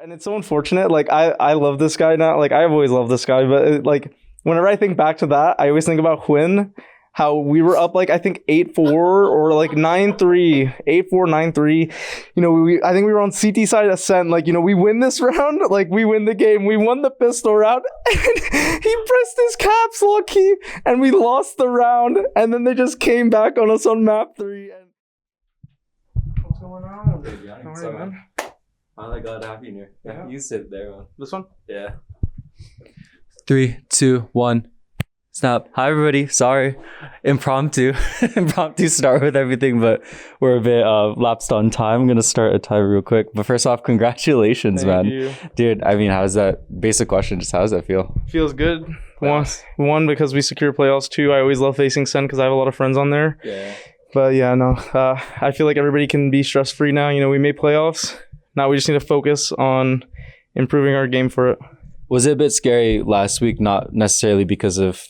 And it's so unfortunate. Like I love this guy now. Like I've always loved this guy, but like whenever I think back to that, I always think about Quinn, how we were up like I think 8-4 or like 9-3, 8-4, 9-3. You know, I think we were on CT side ascent. Like, you know, we win this round, like we win the game. We won the pistol round. And he pressed his caps lock key and we lost the round. And then they just came back on us on map 3. And what's going on? How are you, man? Finally got happy near. Yeah. You sit there, man. This one? Yeah. 3, 2, 1. Snap. Hi, everybody. Sorry. Impromptu start with everything, but we're a bit lapsed on time. I'm going to start a time real quick. But first off, congratulations, Thank man. you. Dude, I mean, how's that? Basic question, just how does that feel? Feels good. One, because we secure playoffs. 2, I always love facing Sen because I have a lot of friends on there. Yeah. But yeah, no. I feel like everybody can be stress-free now. You know, we made playoffs. Now we just need to focus on improving our game for it. Was it a bit scary last week? Not necessarily because of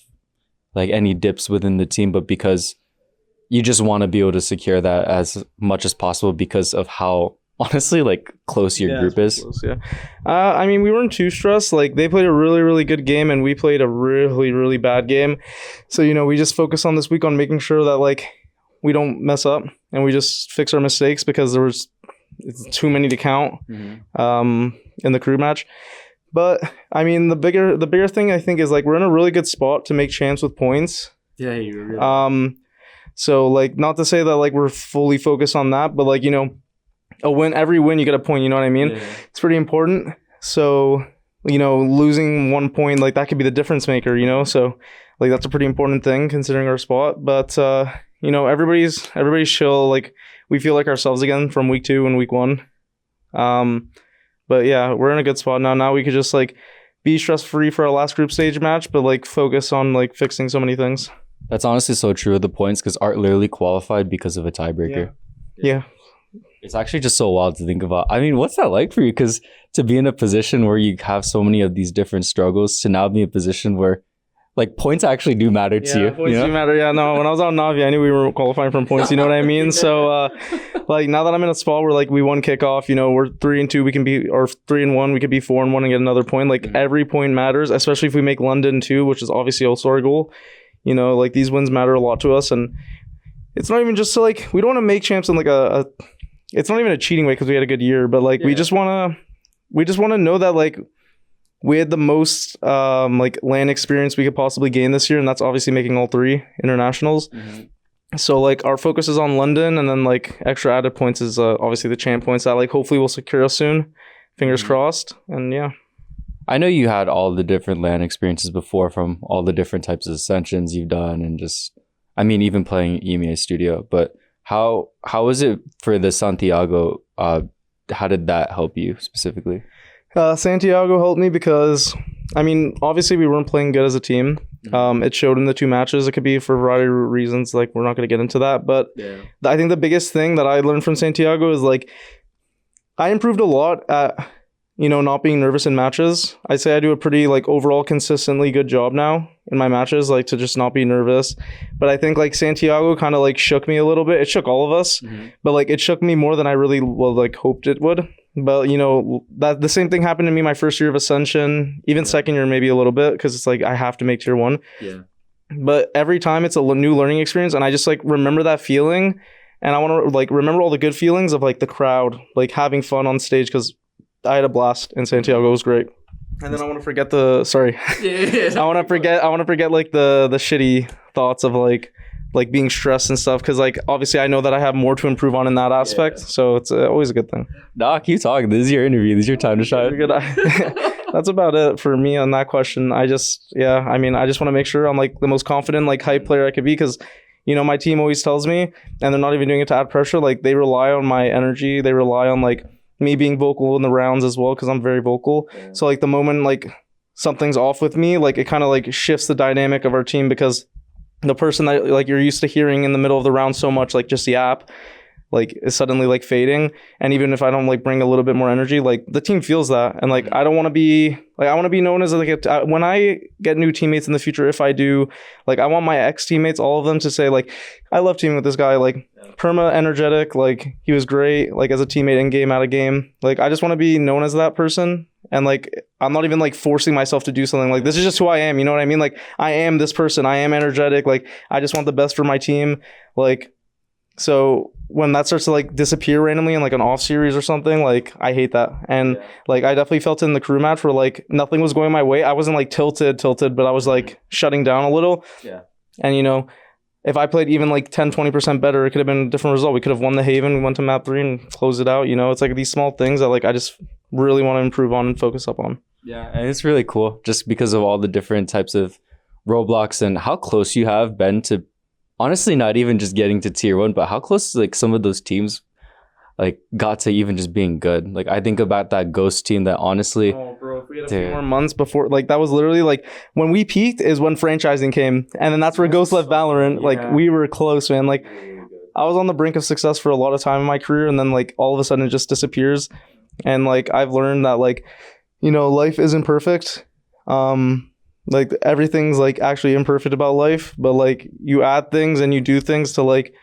like any dips within the team, but because you just want to be able to secure that as much as possible because of how honestly like close your group is. Close, yeah. I mean, we weren't too stressed. Like they played a really, really good game and we played a really, really bad game. So, you know, we just focus on this week on making sure that like we don't mess up and we just fix our mistakes because there was too many to count in the crew match. But I mean, the bigger thing I think is like we're in a really good spot to make champs with points. Yeah, you're really. So like not to say that like we're fully focused on that, but like, you know, every win you get a point. You know what I mean? Yeah. It's pretty important. So, you know, losing 1 point like that could be the difference maker. You know, so like that's a pretty important thing considering our spot. But you know, everybody's chill. Like we feel like ourselves again from week 2 and week 1. But yeah, we're in a good spot now. Now we could just like be stress free for our last group stage match, but like focus on like fixing so many things. That's honestly so true with the points because Art literally qualified because of a tiebreaker. Yeah. It's actually just so wild to think about. I mean, what's that like for you? Because to be in a position where you have so many of these different struggles to now be in a position where like points actually do matter to you. Points you know? do matter. Yeah, no. When I was on Navi, I knew we were qualifying from points. You know what I mean? So, like now that I'm in a spot where like we won kickoff, you know, we're 3-2, we can be, or 3-1, we could be 4-1 and get another point. Like every point matters, especially if we make London too, which is obviously also our goal. You know, like these wins matter a lot to us, and it's not even just to like we don't want to make champs in like it's not even a cheating way because we had a good year, but like we just want to know that like we had the most like LAN experience we could possibly gain this year, and that's obviously making all 3 internationals. So like our focus is on London, and then like extra added points is obviously the champ points that like hopefully will secure us soon. Fingers crossed. And yeah. I know you had all the different LAN experiences before from all the different types of ascensions you've done, and just I mean even playing EMEA Studio. But how was it for the Santiago? How did that help you specifically? Santiago helped me because, I mean, obviously we weren't playing good as a team. It showed in the 2 matches. It could be for a variety of reasons. Like, we're not going to get into that. But I think the biggest thing that I learned from Santiago is, like, I improved a lot at, you know, not being nervous in matches. I'd say I do a pretty, like, overall consistently good job now in my matches, like, to just not be nervous. But I think, like, Santiago kind of, like, shook me a little bit. It shook all of us. But, like, it shook me more than I really, hoped it would. But, you know, that the same thing happened to me my first year of Ascension, even second year maybe a little bit, because it's like I have to make tier 1. Yeah. But every time it's a new learning experience, and I just like remember that feeling, and I want to like remember all the good feelings of like the crowd, like having fun on stage, because I had a blast in Santiago. It was great. And then I want to forget I want to forget like the shitty thoughts of like being stressed and stuff, because like obviously I know that I have more to improve on in that aspect, so it's always a good thing. Nah, keep talking. This is your interview. This is your time to shine. That's about it for me on that question. I just want to make sure I'm like the most confident, like hype player I could be, because you know my team always tells me, and they're not even doing it to add pressure, like they rely on my energy, they rely on like me being vocal in the rounds as well, because I'm very vocal. So like the moment like something's off with me, like it kind of like shifts the dynamic of our team, because the person that like you're used to hearing in the middle of the round so much, like just yap, like is suddenly like fading, and even if I don't like bring a little bit more energy, like the team feels that, and like I don't want to be like, I want to be known as like when I get new teammates in the future, if I do, like I want my ex teammates, all of them, to say like, I love teaming with this guy, like perma energetic, like he was great, like as a teammate in game, out of game. Like I just want to be known as that person, and like I'm not even like forcing myself to do something. Like this is just who I am, you know what I mean? Like I am this person, I am energetic, like I just want the best for my team. Like so when that starts to like disappear randomly in like an off series or something, like I hate that. And like I definitely felt it in the crew match where like nothing was going my way. I wasn't like tilted, but I was like shutting down a little. Yeah. And you know, if I played even like 10-20% better, it could have been a different result. We could have won the Haven, we went to map 3 and closed it out. You know, it's like these small things that like I just really want to improve on and focus up on. Yeah, and it's really cool just because of all the different types of Roblox and how close you have been to, honestly, not even just getting to tier 1, but how close like some of those teams like got to even just being good. Like I think about that Ghost team that honestly, oh bro, if we had a few more months before, like that was literally like when we peaked is when franchising came, and then that's where Ghost left Valorant. Like we were close, man. Like I was on the brink of success for a lot of time in my career, and then like all of a sudden it just disappears. And like I've learned that like, you know, life isn't perfect. Like everything's like actually imperfect about life, but like you add things and you do things to like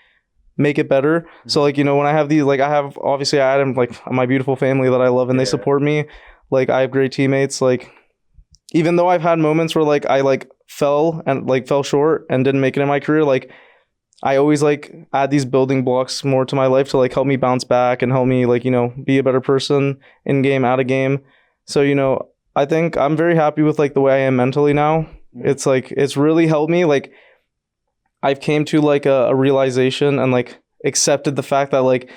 make it better. Mm-hmm. So like, you know, when I have these, like I have, obviously I had like my beautiful family that I love and they support me. Like I have great teammates. Like even though I've had moments where like I like fell short and didn't make it in my career, like I always like add these building blocks more to my life to like help me bounce back and help me like, you know, be a better person in game, out of game. So, you know, I think I'm very happy with like the way I am mentally now. Mm-hmm. It's like, it's really helped me. Like I've came to like a realization and like accepted the fact that like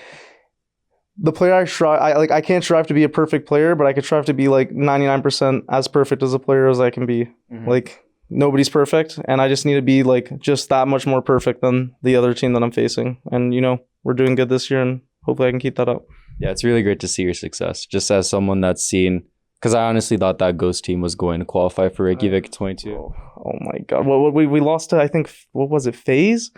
the player I can't strive to be a perfect player, but I could strive to be like 99% as perfect as a player as I can be. Mm-hmm. Like nobody's perfect, and I just need to be like just that much more perfect than the other team that I'm facing. And you know, we're doing good this year, and hopefully I can keep that up. Yeah, it's really great to see your success. Just as someone that's seen, because I honestly thought that Ghost team was going to qualify for Reykjavik 22. Oh my god! Well, we lost to, I think, what was it, FaZe?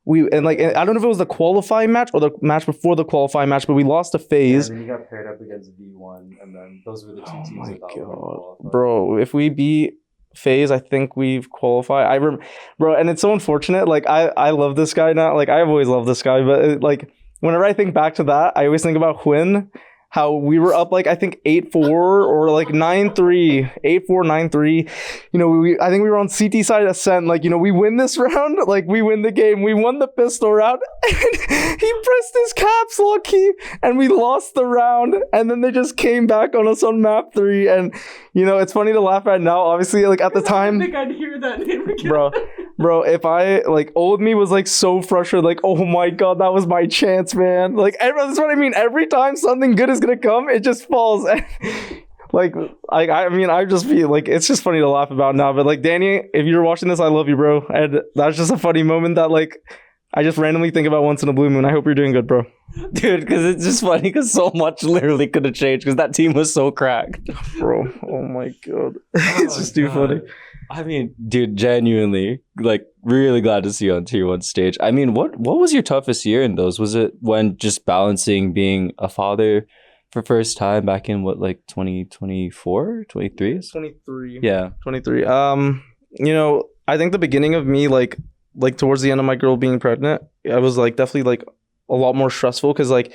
I don't know if it was the qualifying match or the match before the qualifying match, but we lost to FaZe. Yeah, and then you got paired up against V1, and then those were the two teams. Oh my god, bro! If we beat FaZe, I think we've qualified. Bro, and it's so unfortunate. Like I love this guy now. Like I've always loved this guy, but like whenever I think back to that, I always think about Huynh. How we were up like I think 8-4 or like 9-3, 8-4, 9-3. You know, I think we were on CT side Ascent. Like, you know, we win this round, like we win the game. We won the pistol round. And he pressed his caps lock key and we lost the round. And then they just came back on us on map 3. And you know, it's funny to laugh at now. Obviously, like at the time, I think I'd hear that name again. Bro, if I like old me was like so frustrated, like, oh my god, that was my chance, man. Like that's what I mean. Every time something good is gonna come, it just falls. Like I mean, I just feel like it's just funny to laugh about now. But like Danny, if you're watching this, I love you, bro. And that's just a funny moment that like I just randomly think about once in a blue moon. I hope you're doing good, bro. Dude, because it's just funny because so much literally could have changed because that team was so cracked. Bro, oh my god. It's just too funny. I mean, dude, genuinely, like, really glad to see you on Tier 1 stage. I mean, what was your toughest year in those? Was it when just balancing being a father for first time back in, what, like, 2024, 23? 23. Yeah. 23. You know, I think the beginning of me, like towards the end of my girl being pregnant, I was, like, definitely, like, a lot more stressful because, like,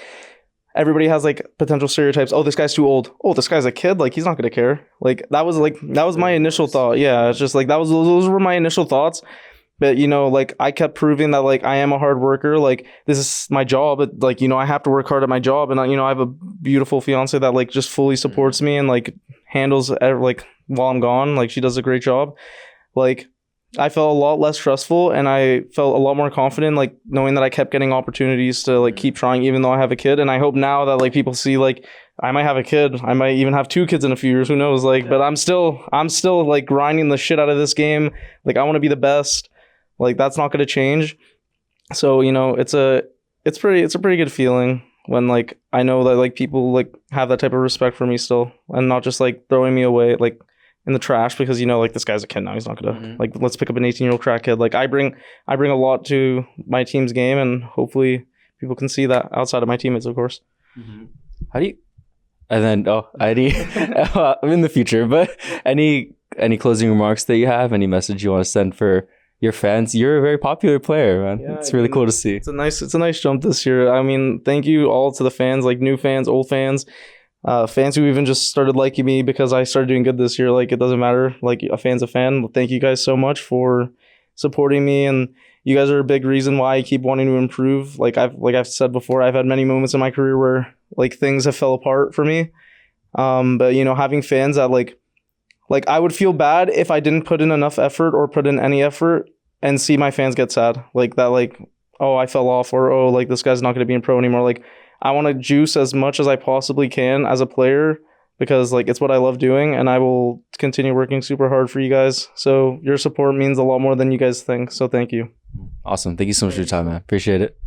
everybody has like potential stereotypes. Oh, this guy's too old. Oh, this guy's a kid. Like he's not gonna care. Like that was my initial thought. Yeah, it's just like those were my initial thoughts. But you know, like I kept proving that like I am a hard worker. Like this is my job. But like you know, I have to work hard at my job. And you know, I have a beautiful fiance that like just fully supports me and like handles like while I'm gone. Like she does a great job. Like I felt a lot less stressful and I felt a lot more confident, like knowing that I kept getting opportunities to like keep trying even though I have a kid. And I hope now that like people see like I might have a kid, I might even have 2 kids in a few years, who knows, like, but I'm still like grinding the shit out of this game. Like I want to be the best. Like that's not going to change. So, you know, it's a pretty good feeling when like I know that like people like have that type of respect for me still and not just like throwing me away like in the trash because, you know, like this guy's a kid now. He's not gonna let's pick up an 18-year-old crack kid. Like I bring a lot to my team's game and hopefully people can see that outside of my teammates, of course. How do you? And then any in the future, but any closing remarks that you have? Any message you want to send for your fans? You're a very popular player, man. Yeah, it's really cool to see. It's a nice jump this year. I mean, thank you all to the fans, like new fans, old fans, fans who even just started liking me because I started doing good this year. Like, it doesn't matter. Like, a fan's a fan. Thank you guys so much for supporting me, and you guys are a big reason why I keep wanting to improve. Like I've said before, I've had many moments in my career where like things have fell apart for me. But you know, having fans that like I would feel bad if I didn't put in enough effort or put in any effort and see my fans get sad. Like that, like, oh, I fell off, or oh, like this guy's not going to be in pro anymore. Like, I want to juice as much as I possibly can as a player because like it's what I love doing, and I will continue working super hard for you guys. So your support means a lot more than you guys think. So thank you. Awesome. Thank you so much for your time, man. Appreciate it.